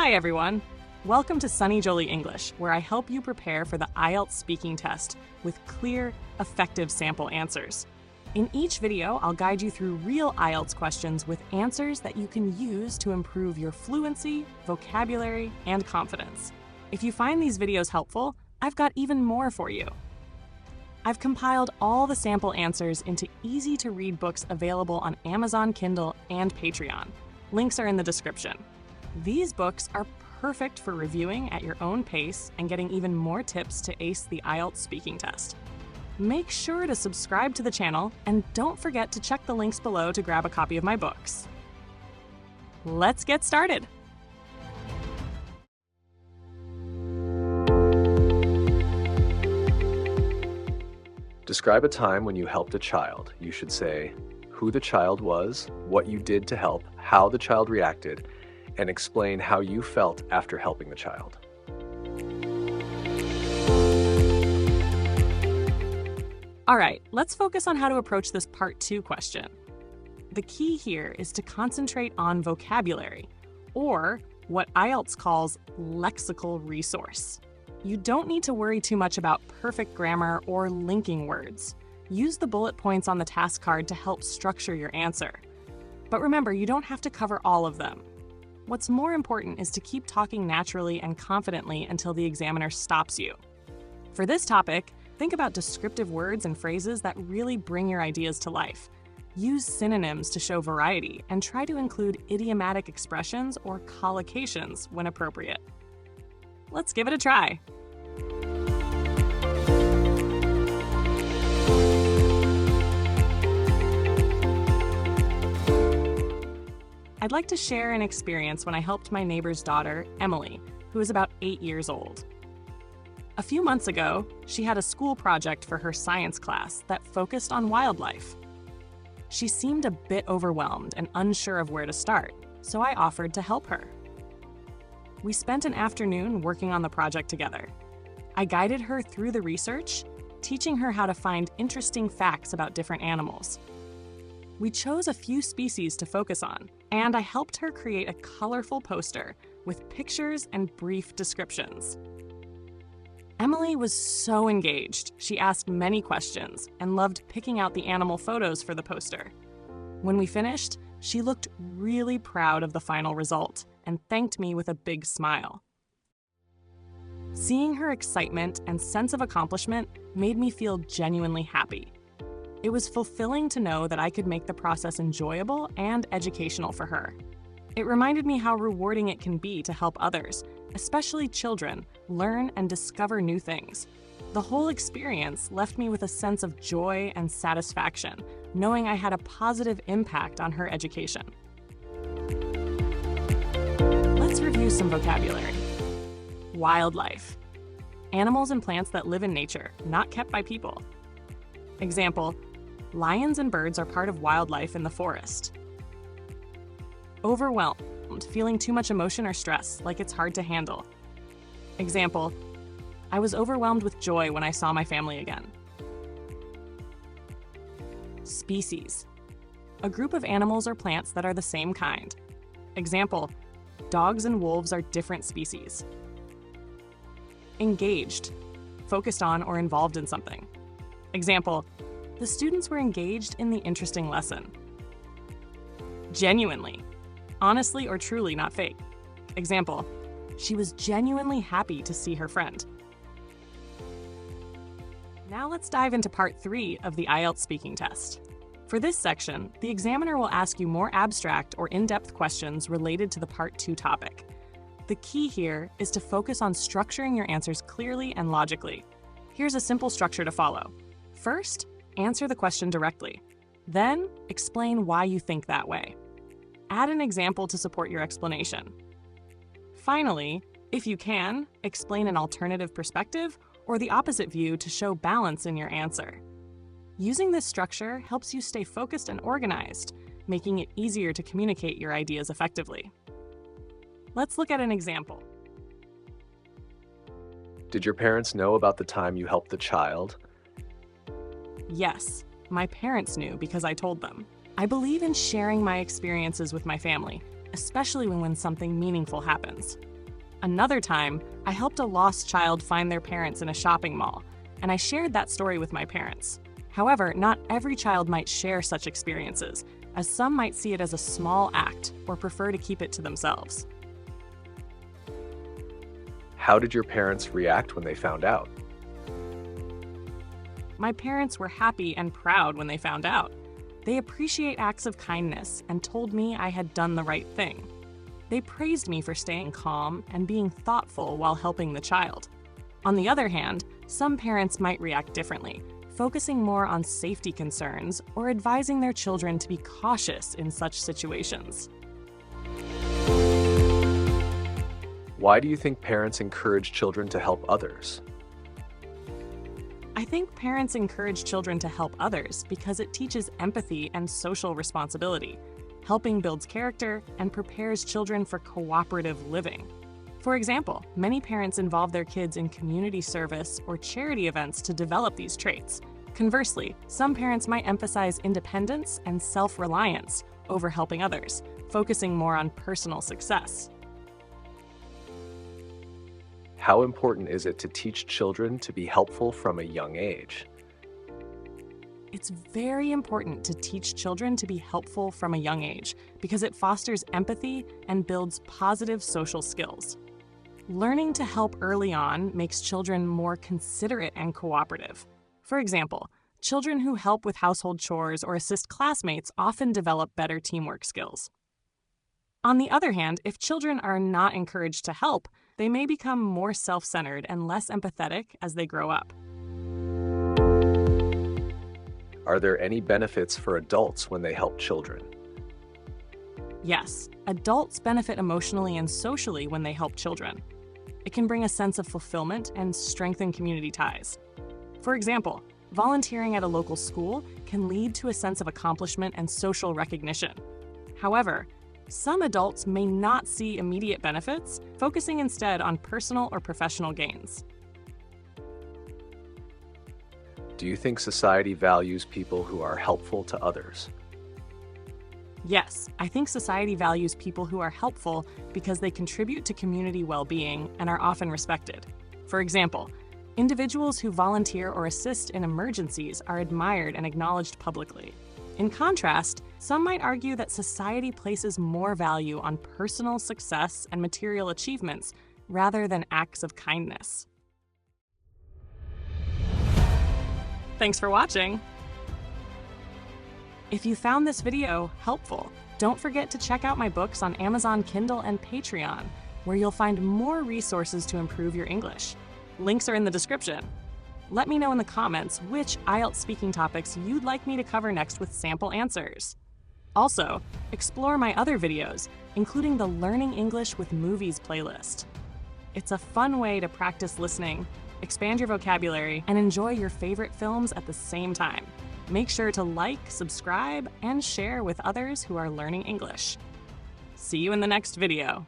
Hi everyone! Welcome to Sunny Jolie English, where I help you prepare for the IELTS speaking test with clear, effective sample answers. In each video, I'll guide you through real IELTS questions with answers that you can use to improve your fluency, vocabulary, and confidence. If you find these videos helpful, I've got even more for you. I've compiled all the sample answers into easy-to-read books available on Amazon Kindle and Patreon. Links are in the description. These books are perfect for reviewing at your own pace and getting even more tips to ace the IELTS speaking test. Make sure to subscribe to the channel and don't forget to check the links below to grab a copy of my books. Let's get started! Describe a time when you helped a child. You should say who the child was, what you did to help, how the child reacted, and explain how you felt after helping the child. All right, let's focus on how to approach this Part 2 question. The key here is to concentrate on vocabulary, or what IELTS calls lexical resource. You don't need to worry too much about perfect grammar or linking words. Use the bullet points on the task card to help structure your answer. But remember, you don't have to cover all of them. What's more important is to keep talking naturally and confidently until the examiner stops you. For this topic, think about descriptive words and phrases that really bring your ideas to life. Use synonyms to show variety and try to include idiomatic expressions or collocations when appropriate. Let's give it a try. I'd like to share an experience when I helped my neighbor's daughter, Emily, who is about 8 years old. A few months ago, she had a school project for her science class that focused on wildlife. She seemed a bit overwhelmed and unsure of where to start, so I offered to help her. We spent an afternoon working on the project together. I guided her through the research, teaching her how to find interesting facts about different animals. We chose a few species to focus on, and I helped her create a colorful poster with pictures and brief descriptions. Emily was so engaged. She asked many questions and loved picking out the animal photos for the poster. When we finished, she looked really proud of the final result and thanked me with a big smile. Seeing her excitement and sense of accomplishment made me feel genuinely happy. It was fulfilling to know that I could make the process enjoyable and educational for her. It reminded me how rewarding it can be to help others, especially children, learn and discover new things. The whole experience left me with a sense of joy and satisfaction, knowing I had a positive impact on her education. Let's review some vocabulary. Wildlife. Animals and plants that live in nature, not kept by people. Example, lions and birds are part of wildlife in the forest. Overwhelmed, feeling too much emotion or stress, like it's hard to handle. Example, I was overwhelmed with joy when I saw my family again. Species, a group of animals or plants that are the same kind. Example, dogs and wolves are different species. Engaged, focused on or involved in something. Example, the students were engaged in the interesting lesson. Genuinely, honestly or truly, not fake. Example, she was genuinely happy to see her friend. Now let's dive into Part 3 of the IELTS speaking test. For this section, the examiner will ask you more abstract or in-depth questions related to the Part 2 topic. The key here is to focus on structuring your answers clearly and logically. Here's a simple structure to follow. First, answer the question directly. Then, explain why you think that way. Add an example to support your explanation. Finally, if you can, explain an alternative perspective or the opposite view to show balance in your answer. Using this structure helps you stay focused and organized, making it easier to communicate your ideas effectively. Let's look at an example. Did your parents know about the time you helped the child? Yes, my parents knew because I told them. I believe in sharing my experiences with my family, especially when something meaningful happens. Another time, I helped a lost child find their parents in a shopping mall, and I shared that story with my parents. However, not every child might share such experiences, as some might see it as a small act or prefer to keep it to themselves. How did your parents react when they found out? My parents were happy and proud when they found out. They appreciate acts of kindness and told me I had done the right thing. They praised me for staying calm and being thoughtful while helping the child. On the other hand, some parents might react differently, focusing more on safety concerns or advising their children to be cautious in such situations. Why do you think parents encourage children to help others? I think parents encourage children to help others because it teaches empathy and social responsibility. Helping builds character and prepares children for cooperative living. For example, many parents involve their kids in community service or charity events to develop these traits. Conversely, some parents might emphasize independence and self-reliance over helping others, focusing more on personal success. How important is it to teach children to be helpful from a young age? It's very important to teach children to be helpful from a young age because it fosters empathy and builds positive social skills. Learning to help early on makes children more considerate and cooperative. For example, children who help with household chores or assist classmates often develop better teamwork skills. On the other hand, if children are not encouraged to help, they may become more self-centered and less empathetic as they grow up. Are there any benefits for adults when they help children? Yes, adults benefit emotionally and socially when they help children. It can bring a sense of fulfillment and strengthen community ties. For example, volunteering at a local school can lead to a sense of accomplishment and social recognition. However, some adults may not see immediate benefits, focusing instead on personal or professional gains. Do you think society values people who are helpful to others? Yes, I think society values people who are helpful because they contribute to community well-being and are often respected. For example, individuals who volunteer or assist in emergencies are admired and acknowledged publicly. In contrast, some might argue that society places more value on personal success and material achievements rather than acts of kindness. Thanks for watching! If you found this video helpful, don't forget to check out my books on Amazon Kindle and Patreon, where you'll find more resources to improve your English. Links are in the description. Let me know in the comments which IELTS speaking topics you'd like me to cover next with sample answers. Also, explore my other videos, including the Learning English with Movies playlist. It's a fun way to practice listening, expand your vocabulary, and enjoy your favorite films at the same time. Make sure to like, subscribe, and share with others who are learning English. See you in the next video.